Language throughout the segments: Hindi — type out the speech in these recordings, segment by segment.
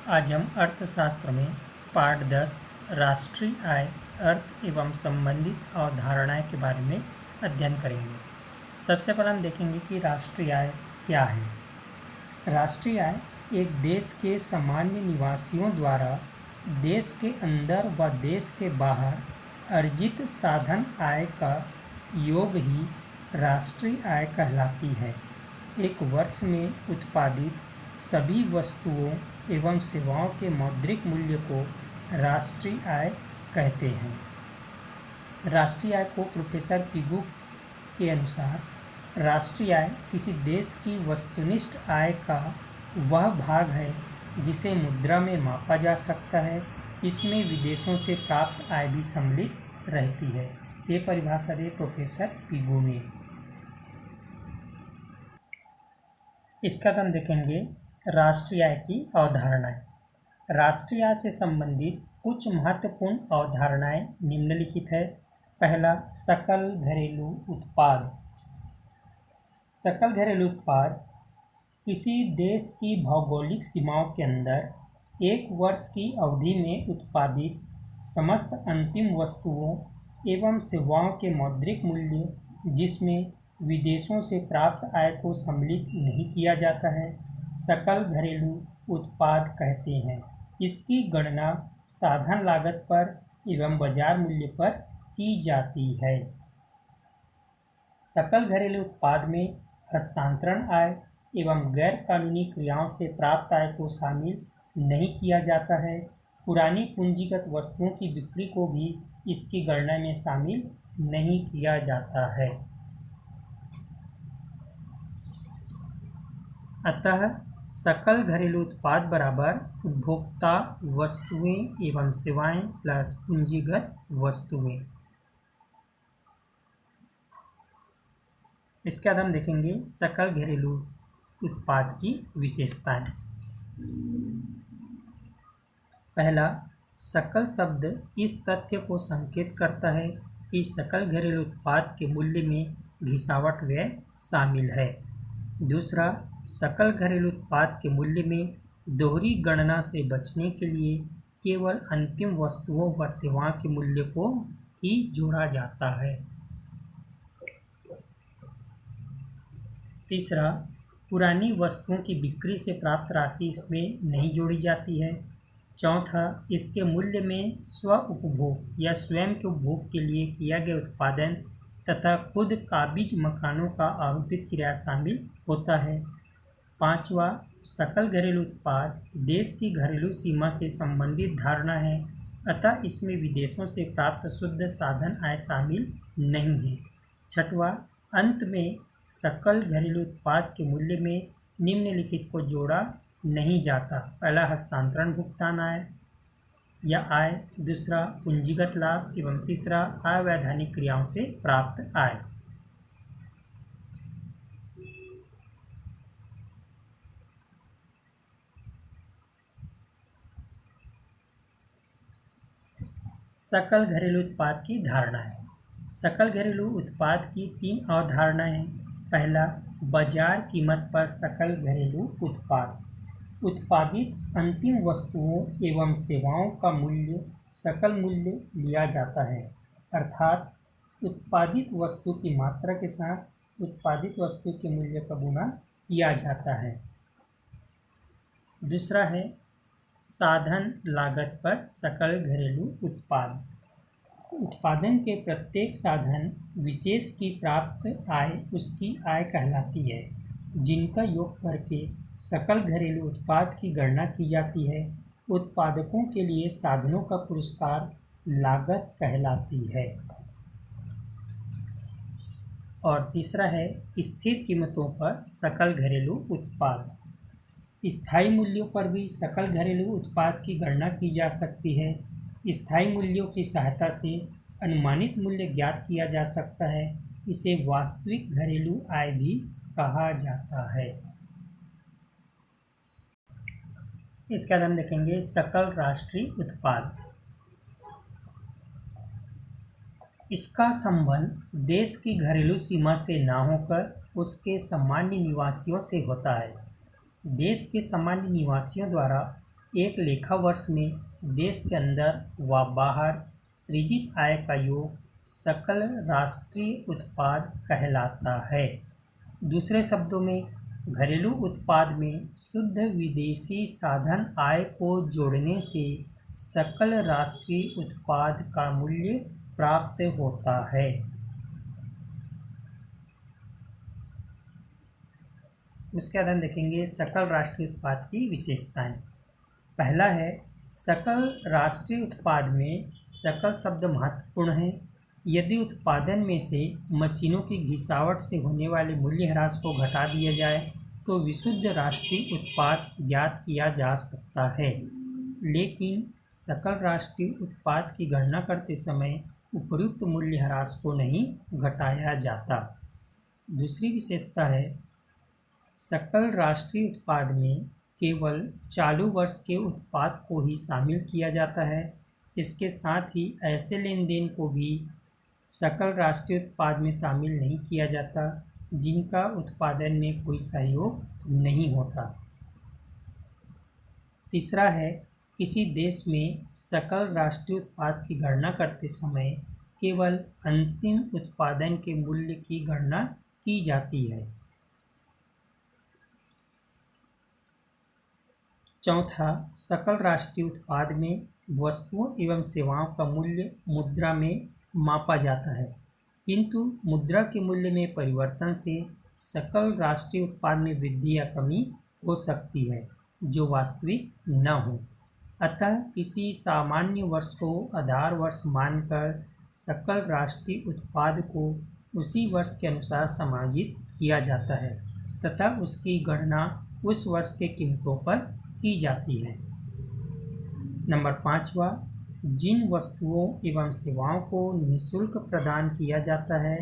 आज हम अर्थशास्त्र में पाठ 10 राष्ट्रीय आय, अर्थ एवं संबंधित अवधारणाएं के बारे में अध्ययन करेंगे। सबसे पहले हम देखेंगे कि राष्ट्रीय आय क्या है। राष्ट्रीय आय एक देश के सामान्य निवासियों द्वारा देश के अंदर व देश के बाहर अर्जित साधन आय का योग ही राष्ट्रीय आय कहलाती है। एक वर्ष में उत्पादित सभी वस्तुओं एवं सेवाओं के मौद्रिक मूल्य को राष्ट्रीय आय कहते हैं। राष्ट्रीय आय को प्रोफेसर पिगू के अनुसार राष्ट्रीय आय किसी देश की वस्तुनिष्ठ आय का वह भाग है जिसे मुद्रा में मापा जा सकता है। इसमें विदेशों से प्राप्त आय भी सम्मिलित रहती है। ये परिभाषा दी प्रोफेसर पिगू ने। इसका हम देखेंगे राष्ट्रीय आय की अवधारणाएं। राष्ट्रीय आय से संबंधित कुछ महत्वपूर्ण अवधारणाएं निम्नलिखित है। पहला, सकल घरेलू उत्पाद। सकल घरेलू उत्पाद किसी देश की भौगोलिक सीमाओं के अंदर एक वर्ष की अवधि में उत्पादित समस्त अंतिम वस्तुओं एवं सेवाओं के मौद्रिक मूल्य जिसमें विदेशों से प्राप्त आय को सम्मिलित नहीं किया जाता है, सकल घरेलू उत्पाद कहते हैं। इसकी गणना साधन लागत पर एवं बाजार मूल्य पर की जाती है। सकल घरेलू उत्पाद में हस्तांतरण आय एवं गैर कानूनी क्रियाओं से प्राप्त आय को शामिल नहीं किया जाता है। पुरानी पूंजीगत वस्तुओं की बिक्री को भी इसकी गणना में शामिल नहीं किया जाता है। अतः सकल घरेलू उत्पाद बराबर उपभोक्ता वस्तुएं एवं सेवाएं प्लस पूंजीगत वस्तुएं। इसके बाद हम देखेंगे सकल घरेलू उत्पाद की विशेषताएं। पहला, सकल शब्द इस तथ्य को संकेत करता है कि सकल घरेलू उत्पाद के मूल्य में घिसावट व्यय शामिल है। दूसरा, सकल घरेलू उत्पाद के मूल्य में दोहरी गणना से बचने के लिए केवल अंतिम वस्तुओं व सेवाओं के मूल्य को ही जोड़ा जाता है। तीसरा, पुरानी वस्तुओं की बिक्री से प्राप्त राशि इसमें नहीं जोड़ी जाती है। चौथा, इसके मूल्य में स्व उपभोग या स्वयं के उपभोग के लिए किया गया उत्पादन तथा खुद काबिज मकानों का आरोपित किराया शामिल होता है। पांचवा, सकल घरेलू उत्पाद देश की घरेलू सीमा से संबंधित धारणा है, अतः इसमें विदेशों से प्राप्त शुद्ध साधन आय शामिल नहीं है। छठवां, अंत में सकल घरेलू उत्पाद के मूल्य में निम्नलिखित को जोड़ा नहीं जाता। पहला, हस्तांतरण भुगतान आय या आय। दूसरा, पूंजीगत लाभ एवं तीसरा, अवैधानिक क्रियाओं से प्राप्त आय। सकल घरेलू उत्पाद की धारणाएं। सकल घरेलू उत्पाद की तीन अवधारणाएं हैं। पहला, बाजार कीमत पर सकल घरेलू उत्पाद। उत्पादित अंतिम वस्तुओं एवं सेवाओं का मूल्य सकल मूल्य लिया जाता है, अर्थात उत्पादित वस्तु की मात्रा के साथ उत्पादित वस्तु के मूल्य का गुणा किया जाता है। दूसरा है साधन लागत पर सकल घरेलू उत्पाद। उत्पादन के प्रत्येक साधन विशेष की प्राप्त आय उसकी आय कहलाती है, जिनका योग करके सकल घरेलू उत्पाद की गणना की जाती है। उत्पादकों के लिए साधनों का पुरस्कार लागत कहलाती है। और तीसरा है स्थिर कीमतों पर सकल घरेलू उत्पाद। स्थायी मूल्यों पर भी सकल घरेलू उत्पाद की गणना की जा सकती है। स्थायी मूल्यों की सहायता से अनुमानित मूल्य ज्ञात किया जा सकता है। इसे वास्तविक घरेलू आय भी कहा जाता है। इसके बाद हम देखेंगे सकल राष्ट्रीय उत्पाद। इसका संबंध देश की घरेलू सीमा से न होकर उसके सामान्य निवासियों से होता है। देश के सामान्य निवासियों द्वारा एक लेखा वर्ष में देश के अंदर व बाहर सृजित आय का योग सकल राष्ट्रीय उत्पाद कहलाता है। दूसरे शब्दों में, घरेलू उत्पाद में शुद्ध विदेशी साधन आय को जोड़ने से सकल राष्ट्रीय उत्पाद का मूल्य प्राप्त होता है। उसके बाद हम देखेंगे सकल राष्ट्रीय उत्पाद की विशेषताएं। पहला है, सकल राष्ट्रीय उत्पाद में सकल शब्द महत्वपूर्ण है। यदि उत्पादन में से मशीनों की घिसावट से होने वाले मूल्यह्रास को घटा दिया जाए तो विशुद्ध राष्ट्रीय उत्पाद ज्ञात किया जा सकता है, लेकिन सकल राष्ट्रीय उत्पाद की गणना करते समय उपयुक्त मूल्यह्रास को नहीं घटाया जाता। दूसरी विशेषता है, सकल राष्ट्रीय उत्पाद में केवल चालू वर्ष के उत्पाद को ही शामिल किया जाता है। इसके साथ ही ऐसे लेन देन को भी सकल राष्ट्रीय उत्पाद में शामिल नहीं किया जाता जिनका उत्पादन में कोई सहयोग नहीं होता। तीसरा है, किसी देश में सकल राष्ट्रीय उत्पाद की गणना करते समय केवल अंतिम उत्पादन के मूल्य की गणना की जाती है। चौथा, सकल राष्ट्रीय उत्पाद में वस्तुओं एवं सेवाओं का मूल्य मुद्रा में मापा जाता है, किंतु मुद्रा के मूल्य में परिवर्तन से सकल राष्ट्रीय उत्पाद में वृद्धि या कमी हो सकती है जो वास्तविक न हो। अतः किसी सामान्य वर्ष को आधार वर्ष मानकर सकल राष्ट्रीय उत्पाद को उसी वर्ष के अनुसार समायोजित किया जाता है तथा उसकी गणना उस वर्ष के कीमतों पर की जाती है। नंबर 5वां, जिन वस्तुओं एवं सेवाओं को निःशुल्क प्रदान किया जाता है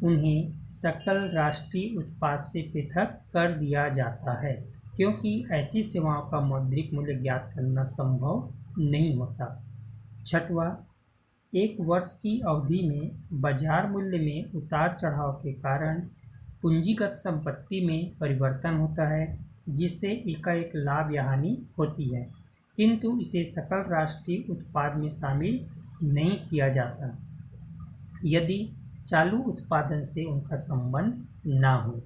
उन्हें सकल राष्ट्रीय उत्पाद से पृथक कर दिया जाता है, क्योंकि ऐसी सेवाओं का मौद्रिक मूल्य ज्ञात करना संभव नहीं होता। छठवां, एक वर्ष की अवधि में बाजार मूल्य में उतार चढ़ाव के कारण पूंजीगत संपत्ति में परिवर्तन होता है, जिससे एकाएक लाभ या हानि होती है, किंतु इसे सकल राष्ट्रीय उत्पाद में शामिल नहीं किया जाता यदि चालू उत्पादन से उनका संबंध ना हो।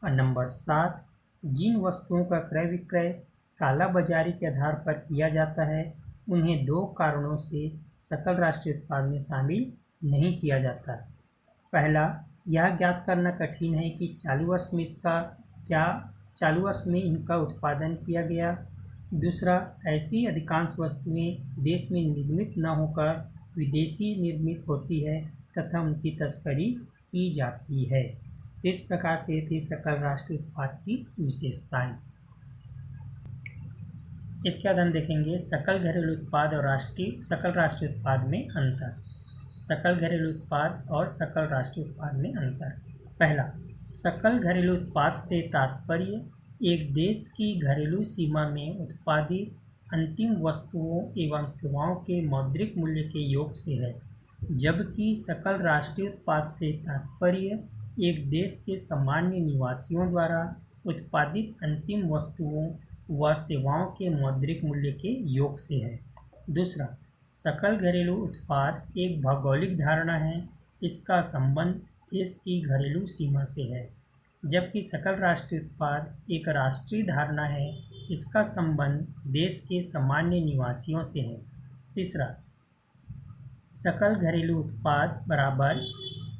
और नंबर 7, जिन वस्तुओं का क्रय विक्रय काला बाजारी के आधार पर किया जाता है उन्हें 2 कारणों से सकल राष्ट्रीय उत्पाद में शामिल नहीं किया जाता। पहला, यह ज्ञात करना कठिन है कि चालू वर्ष में इनका उत्पादन किया गया। दूसरा, ऐसी अधिकांश वस्तुएं देश में निर्मित न होकर विदेशी निर्मित होती है तथा उनकी तस्करी की जाती है। तो इस प्रकार से थी सकल राष्ट्रीय उत्पाद की विशेषताएं। इसके बाद हम देखेंगे सकल घरेलू उत्पाद और सकल राष्ट्रीय उत्पाद में अंतर। सकल घरेलू उत्पाद और सकल राष्ट्रीय उत्पाद में अंतर। पहला, सकल घरेलू उत्पाद से तात्पर्य एक देश की घरेलू सीमा में उत्पादित अंतिम वस्तुओं एवं सेवाओं के मौद्रिक मूल्य के योग से है, जबकि सकल राष्ट्रीय उत्पाद से तात्पर्य एक देश के सामान्य निवासियों द्वारा उत्पादित अंतिम वस्तुओं व सेवाओं के मौद्रिक मूल्य के योग से है। दूसरा, सकल घरेलू उत्पाद एक भौगोलिक धारणा है, इसका संबंध देश की घरेलू सीमा से है, जबकि सकल राष्ट्रीय उत्पाद एक राष्ट्रीय धारणा है, इसका संबंध देश के सामान्य निवासियों से है। तीसरा, सकल घरेलू उत्पाद बराबर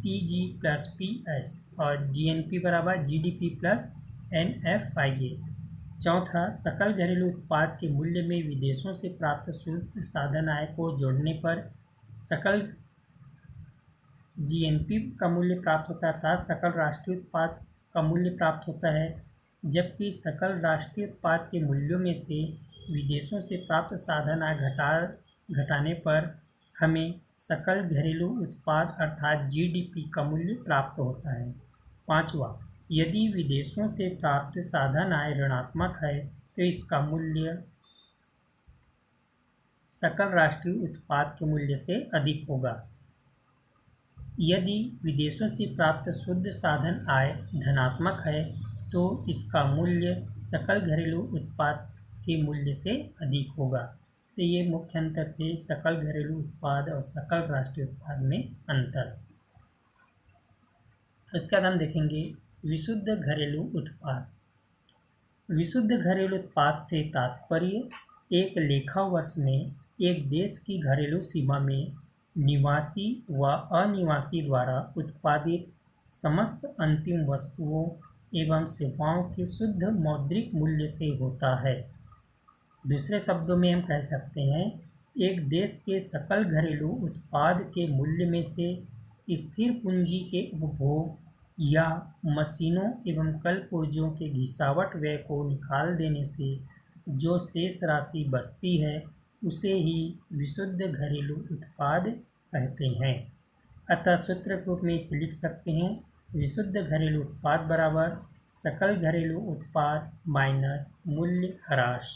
PG + PS और GNP बराबर GDP + NFIA। चौथा, सकल घरेलू उत्पाद के मूल्य में विदेशों से प्राप्त शुद्ध साधन आय को जोड़ने पर सकल GNP का मूल्य प्राप्त होता है, अर्थात सकल राष्ट्रीय उत्पाद का मूल्य प्राप्त होता है, जबकि सकल राष्ट्रीय उत्पाद के मूल्यों में से विदेशों से प्राप्त साधन आय घटाने पर हमें सकल घरेलू उत्पाद अर्थात GDP का मूल्य प्राप्त होता है। पाँचवा, यदि विदेशों से प्राप्त साधन आय ऋणात्मक है तो इसका मूल्य सकल राष्ट्रीय उत्पाद के मूल्य से अधिक होगा। यदि विदेशों से प्राप्त शुद्ध साधन आय धनात्मक है तो इसका मूल्य सकल घरेलू उत्पाद के मूल्य से अधिक होगा। तो ये मुख्य अंतर थे सकल घरेलू उत्पाद और सकल राष्ट्रीय उत्पाद में अंतर। उसके बाद हम देखेंगे विशुद्ध घरेलू उत्पाद। विशुद्ध घरेलू उत्पाद से तात्पर्य एक लेखा वर्ष में एक देश की घरेलू सीमा में निवासी व अनिवासी द्वारा उत्पादित समस्त अंतिम वस्तुओं एवं सेवाओं के शुद्ध मौद्रिक मूल्य से होता है। दूसरे शब्दों में हम कह सकते हैं एक देश के सकल घरेलू उत्पाद के मूल्य में से स्थिर पूंजी के उपभोग या मशीनों एवं कल पुर्जों के घिसावट व्यय को निकाल देने से जो शेष राशि बचती है उसे ही विशुद्ध घरेलू उत्पाद कहते हैं। अतः सूत्र के रूप में इसे लिख सकते हैं विशुद्ध घरेलू उत्पाद बराबर सकल घरेलू उत्पाद माइनस मूल्य ह्रास।